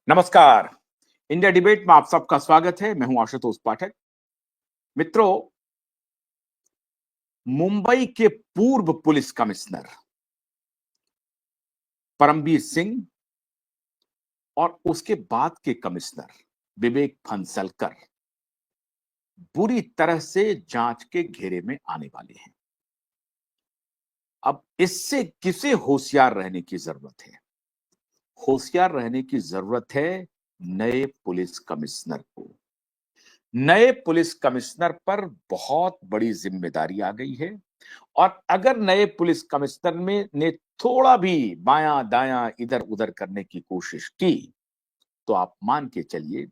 नमस्कार। India debate में आप सबका स्वागत है। मैं हूं आशुतोष पाठक। मित्रों, मुंबई के पूर्व पुलिस कमिश्नर परमबीर सिंह और उसके बाद के कमिश्नर विवेक फंसलकर बुरी तरह से जांच के घेरे में आने वाले हैं। अब इससे किसे होशियार रहने की जरूरत है? होशियार रहने की जरूरत है नए पुलिस कमिश्नर को। नए पुलिस कमिश्नर पर बहुत बड़ी जिम्मेदारी आ गई है और अगर नए पुलिस कमिश्नर में ने थोड़ा भी बायां दायां इधर उधर करने की कोशिश की तो आप मान के चलिए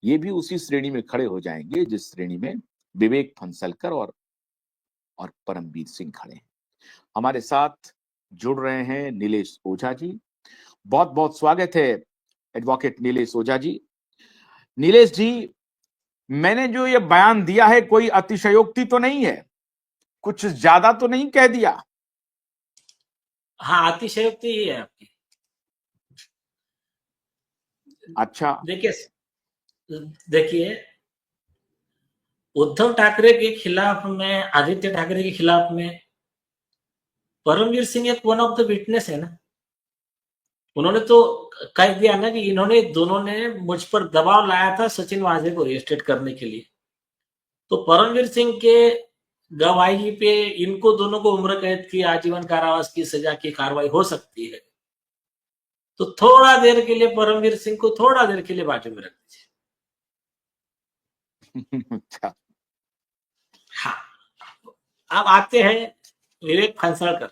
ये भी उसी श्रेणी में खड़े हो जाएंगे जिस श्रेणी में विवेक फंसलकर और परमबीर सिंह खड़े हैं। हमारे साथ जुड़ रहे हैं नीलेश ओझा जी। बहुत बहुत स्वागत है एडवोकेट नीलेश ओझा जी। नीलेश जी, मैंने जो ये बयान दिया है कोई अतिशयोक्ति तो नहीं है? कुछ ज्यादा तो नहीं कह दिया? हाँ, अतिशयोक्ति ही है आपकी। अच्छा, देखिए, उद्धव ठाकरे के खिलाफ में, आदित्य ठाकरे के खिलाफ में परमवीर सिंह एक वन ऑफ द विटनेस है ना। उन्होंने तो कह दिया ना कि इन्होंने दोनों ने मुझ पर दबाव लाया था सचिन वाजे को अरेस्टेड करने के लिए। तो परमवीर सिंह के गवाही पे इनको दोनों को उम्र कैद की, आजीवन कारावास की सजा की कार्रवाई हो सकती है। तो थोड़ा देर के लिए परमवीर सिंह को थोड़ा देर के लिए बाजू में रख दीजिए। अच्छा, हाँ, अब आते हैं विवेक फंसलकर।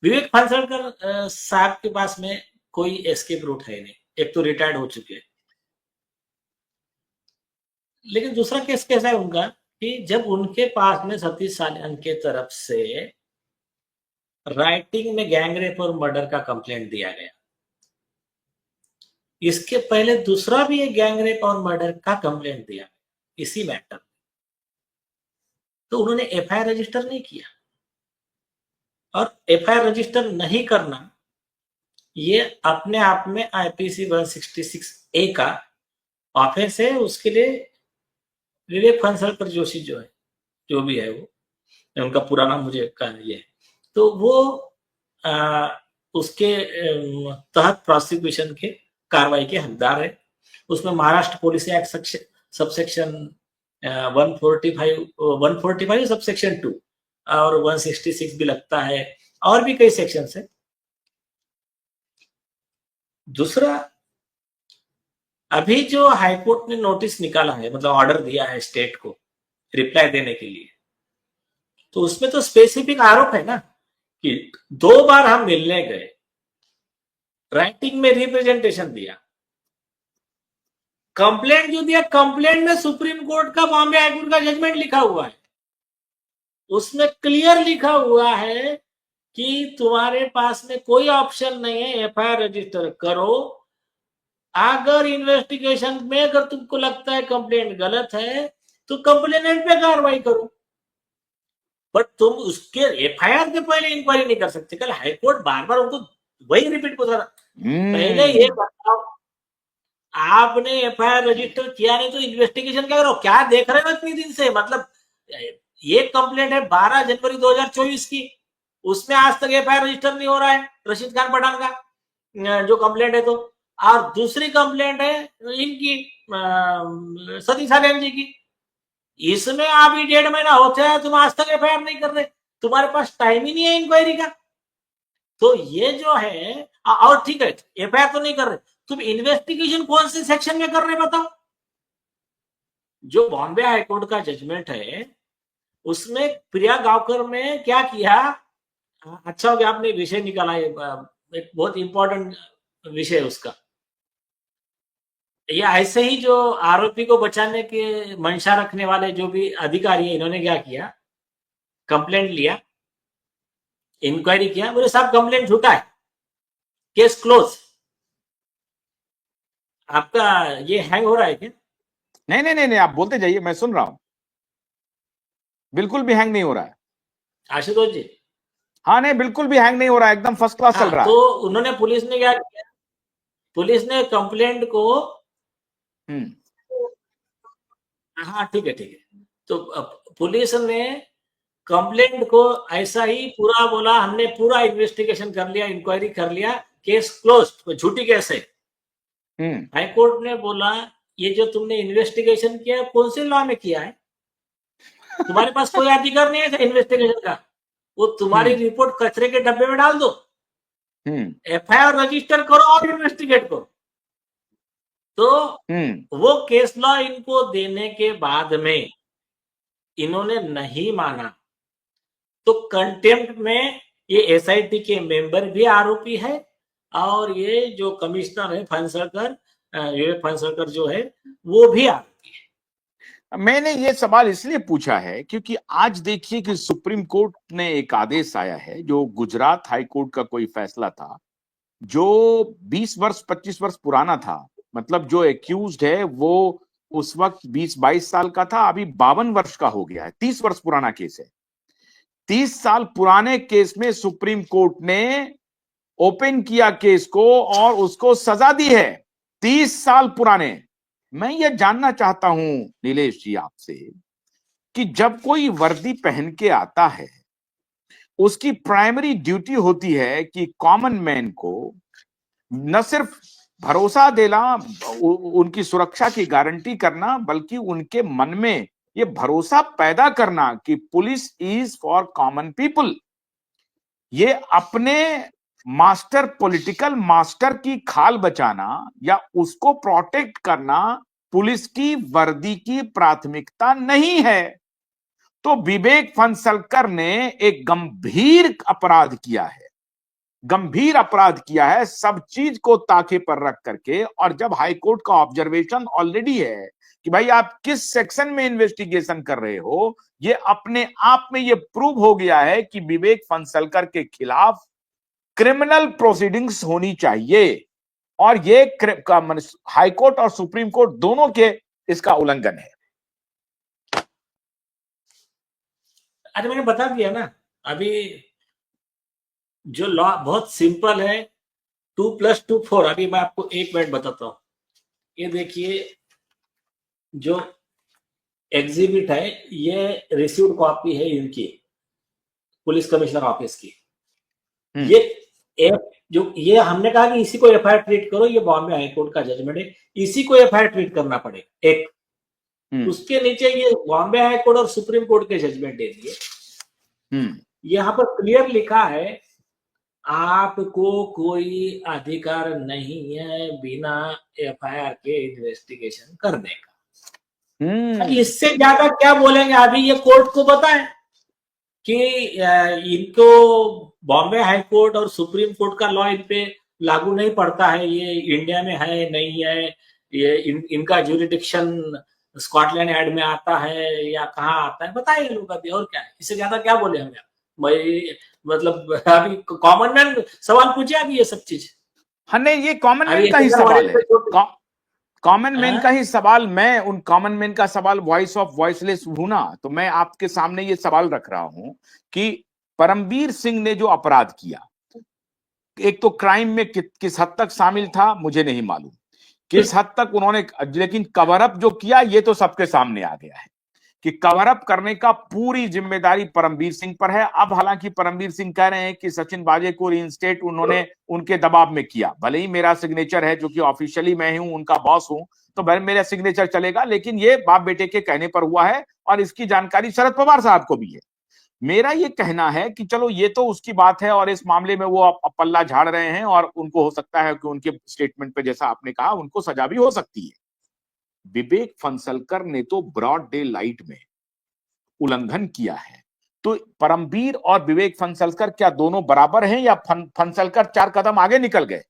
विवेक फंसलकर साहब के पास में कोई एस्केप रूट है नहीं। एक तो रिटायर्ड हो चुके हैं, लेकिन दूसरा केस कैसा है उनका कि जब उनके पास में सतीश साल्यान के तरफ से राइटिंग में गैंगरेप और मर्डर का कंप्लेंट दिया गया, इसके पहले दूसरा भी एक गैंगरेप और मर्डर का कंप्लेंट दिया इसी मैटर, तो उन्होंने एफआईआर रजिस्टर नहीं किया। और एफआईआर रजिस्टर नहीं करना ये अपने आप में आईपीसी 166 ए का ऑफेंस है। उसके लिए विवेक फंसलकर जोशी जो है, जो भी है वो, उनका पूरा नाम मुझे ये है, तो वो उसके तहत प्रोसिक्यूशन के कार्रवाई के हकदार है। उसमें Maharashtra police act subsection 145 subsection 2 और 166 भी लगता है, और भी कई सेक्शन है। दूसरा, अभी जो हाईकोर्ट ने नोटिस निकाला है, मतलब ऑर्डर दिया है स्टेट को रिप्लाई देने के लिए, तो उसमें तो स्पेसिफिक आरोप है ना कि 2 बार हम मिलने गए, राइटिंग में रिप्रेजेंटेशन दिया, कंप्लेंट जो दिया, कंप्लेंट में सुप्रीम कोर्ट का, बॉम्बे हाईकोर्ट का जजमेंट लिखा हुआ है। उसमें क्लियर लिखा हुआ है कि तुम्हारे पास में कोई ऑप्शन नहीं है, एफआईआर रजिस्टर करो। अगर इन्वेस्टिगेशन में अगर तुमको लगता है कंप्लेंट गलत है तो कंप्लेनेंट पे कार्रवाई करो, बट तुम उसके एफआईआर के पहले इंक्वायरी नहीं कर सकते। कल हाईकोर्ट बार बार उनको वही रिपीट कर रहा, पहले ये बताओ आपने एफआईआर रजिस्टर किया नहीं तो इन्वेस्टिगेशन क्या करो? क्या देख रहे हो इतनी दिन से? मतलब ये कंप्लेंट है 12 जनवरी 2024 की, उसमें आज तक एफआईआर रजिस्टर नहीं हो रहा है रशीद खान पठान का जो कंप्लेंट है। तो और दूसरी कंप्लेंट है इनकी सतीश साल्यान जी की, इसमें अभी 1.5 महीना होता है, तुम आज तक एफआईआर नहीं कर रहे, तुम्हारे पास टाइम ही नहीं है इंक्वायरी का। तो ये जो है, और ठीक है एफआईआर तो नहीं कर रहे, तुम इन्वेस्टिगेशन कौन से सेक्शन में कर रहे बताओ? जो बॉम्बे हाईकोर्ट का जजमेंट है उसमें प्रिया गांवकर में क्या किया, अच्छा हो गया आपने विषय निकाला, एक बहुत इंपॉर्टेंट विषय उसका। ये ऐसे ही जो आरोपी को बचाने के मंशा रखने वाले जो भी अधिकारी है, इन्होंने क्या किया, कंप्लेंट लिया, इंक्वायरी किया, बोले साहब कंप्लेंट झूठा है, केस क्लोज। आपका ये हैंग हो रहा है क्या? नहीं नहीं नहीं नहीं, आप बोलते जाइए, मैं सुन रहा हूं। बिल्कुल भी हैंग नहीं हो रहा है आशुतोष जी। हाँ नहीं, बिल्कुल भी हैंग नहीं हो रहा है, एकदम फर्स्ट क्लास चल रहा तो है। उन्होंने, पुलिस ने क्या किया, पुलिस ने कंप्लेंट को, हम्म हाँ ठीक है, तो पुलिस ने कंप्लेंट को ऐसा ही पूरा बोला, हमने पूरा इन्वेस्टिगेशन कर लिया, इंक्वायरी कर लिया, केस क्लोज्ड, झूठी केस है। हाई कोर्ट ने बोला ये जो तुमने इन्वेस्टिगेशन किया कौन से लॉ में किया है, तुम्हारे पास कोई अधिकार नहीं है इन्वेस्टिगेशन का, वो तुम्हारी रिपोर्ट कचरे के डब्बे में डाल दो, एफआईआर रजिस्टर करो और इन्वेस्टिगेट करो। तो वो केस लॉ इनको देने के बाद में इन्होंने नहीं माना, तो कंटेम्प्ट में ये एसआईटी के मेंबर भी आरोपी है और ये जो कमिश्नर है फनसलकर जो है वो भी आरोपी है। मैंने ये सवाल इसलिए पूछा है क्योंकि आज देखिए कि सुप्रीम कोर्ट ने एक आदेश आया है, जो गुजरात हाई कोर्ट का कोई फैसला था जो 20 वर्ष 25 वर्ष पुराना था। मतलब जो एक्यूज्ड है वो उस वक्त 20-22 साल का था, अभी 52 वर्ष का हो गया है। 30 वर्ष पुराना केस है। 30 साल पुराने केस में सुप्रीम कोर्ट ने ओपन किया केस को और उसको सजा दी है। 30 साल पुराने। मैं ये जानना चाहता हूं नीलेश जी आपसे कि जब कोई वर्दी पहन के आता है, उसकी प्राइमरी ड्यूटी होती है कि कॉमन मैन को न सिर्फ भरोसा देना, उनकी सुरक्षा की गारंटी करना, बल्कि उनके मन में ये भरोसा पैदा करना कि police is for common people. ये अपने मास्टर, पॉलिटिकल मास्टर की खाल बचाना या उसको प्रोटेक्ट करना पुलिस की वर्दी की प्राथमिकता नहीं है। तो विवेक फणसलकर ने एक गंभीर अपराध किया है, गंभीर अपराध किया है, सब चीज को ताके पर रख करके। और जब हाईकोर्ट का ऑब्जर्वेशन ऑलरेडी है कि भाई आप किस सेक्शन में इन्वेस्टिगेशन कर रहे हो, ये अपने आप में ये प्रूव हो गया है कि विवेक फणसलकर के खिलाफ क्रिमिनल प्रोसीडिंग्स होनी चाहिए। और ये हाईकोर्ट और सुप्रीम कोर्ट दोनों के इसका उल्लंघन है। अरे मैंने बता दिया ना, अभी जो लॉ बहुत सिंपल है, 2+2 4। अभी मैं आपको एक मिनट बताता हूं। ये देखिए जो एग्जिबिट है, ये रिसीव्ड कॉपी है इनकी पुलिस कमिश्नर ऑफिस की। ये हमने कहा कि इसी को एफआईआर ट्रीट करो, ये बॉम्बे हाईकोर्ट का जजमेंट है, इसी को एफआईआर ट्रीट करना पड़ेगा। एक उसके नीचे ये बॉम्बे हाईकोर्ट और सुप्रीम कोर्ट के जजमेंट दे दिए। यहाँ पर क्लियर लिखा है आपको कोई अधिकार नहीं है बिना एफआईआर के इन्वेस्टिगेशन करने का। इससे ज्यादा क्या बोलेंगे? अभी ये कोर्ट को बताएं कि इनको बॉम्बे हाईकोर्ट और सुप्रीम कोर्ट का लॉ इन पे लागू नहीं पड़ता है, ये इंडिया में है नहीं है, ये इनका ज्यूरिडिक्शन स्कॉटलैंड यार्ड में आता है या कहाँ आता है, बताइए लोग अभी। और क्या है, इससे ज्यादा क्या बोले हमें? मतलब अभी कॉमन मैन सवाल पूछे अभी ये सब चीज। हाँ नहीं, ये कॉमन मैन का ही सवाल है, कॉमन मैन का ही सवाल। मैं उन कॉमन मैन का सवाल वॉइस ऑफ वॉइसलेस हूं ना, तो मैं आपके सामने ये सवाल रख रहा हूं कि परमबीर सिंह ने जो अपराध किया, एक तो क्राइम में किस हद तक शामिल था मुझे नहीं मालूम, किस हद तक उन्होंने, लेकिन कवर अप जो किया ये तो सबके सामने आ गया है कि कवर अप करने का पूरी जिम्मेदारी परमबीर सिंह पर है। अब हालांकि परमबीर सिंह कह रहे हैं कि सचिन वाजे को रीइंस्टेट उन्होंने उनके दबाव में किया, भले ही मेरा सिग्नेचर है जो कि ऑफिशियली मैं हूं, उनका बॉस हूं, तो भले मेरा सिग्नेचर चलेगा, लेकिन ये बाप बेटे के कहने पर हुआ है और इसकी जानकारी शरद पवार साहब को भी है। मेरा ये कहना है कि चलो ये तो उसकी बात है और इस मामले में वो पल्ला झाड़ रहे हैं और उनको हो सकता है कि उनके स्टेटमेंट पे जैसा आपने कहा उनको सजा भी हो सकती है। विवेक फणसलकर ने तो ब्रॉड डे लाइट में उल्लंघन किया है। तो परमबीर और विवेक फणसलकर क्या दोनों बराबर हैं या फणसलकर 4 कदम आगे निकल गए?